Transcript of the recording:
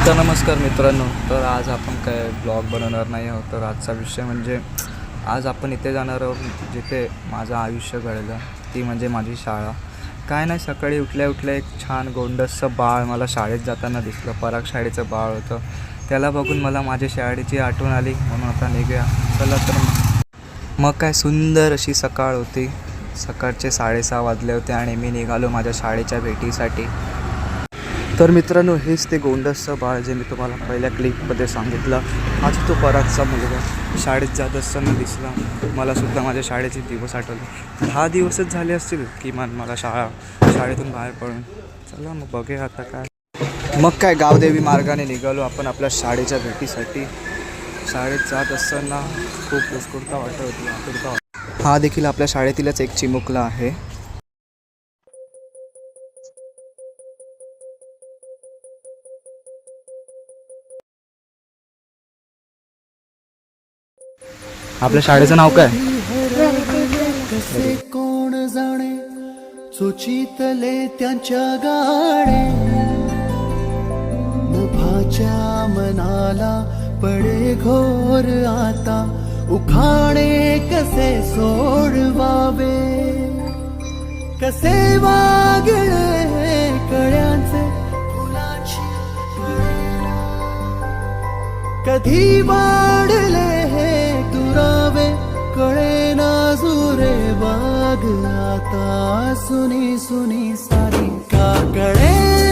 तर नमस्कार मित्रांनो. तर आज आपण काय ब्लॉग बनवणार नाही आहोत. तर आजचा विषय म्हणजे आज आपण इथे जाणार आहोत जिथे माझं आयुष्य घडलं, ती म्हणजे माझी शाळा. काय नाही, सकाळी उठल्या उठल्या एक छान गोंडसं बाळ मला शाळेत जाताना दिसलं. पराग शाळेचं बाळ होतं. त्याला बघून मला माझ्या शाळेची आठवण आली, म्हणून आता निघूया. चला तर मग काय सुंदर अशी सकाळ होती. सकाळचे 6:30 वाजले होते आणि मी निघालो माझ्या शाळेच्या भेटीसाठी. तर मित्रांनो, हेच ते गोंडसचं बाळ जे मी तुम्हाला पहिल्या क्लिपमध्ये सांगितलं. आज तो परागचा मुलगा शाळेत जात असताना दिसला. मलासुद्धा माझ्या शाळेचे दिवस आठवले. 10 दिवसच झाले असतील किमान मला शाळेतून बाहेर पडून. चला मग बघूया आता काय. मग काय गावदेवी मार्गाने निघालो आपण आपल्या शाळेच्या भेटीसाठी. शाळेत जात असताना खूप उत्स्फूर्तता वाटत होती. हा देखील आपल्या शाळेतीलच एक चिमुकला आहे. आपल्या शाळेचं नाव काय? कसे कोण जाणे सुचितले त्यांच्या गाणे, मुभाच्या मनाला पडे घोर आता, उखाणे कसे सोडवावे, कसे वागळे कळ्यांचे फुलाची कळेना, कधी वाढले हे दुरावे कळेना जुरे बाग आता, सुनी सुनी सारी का कळे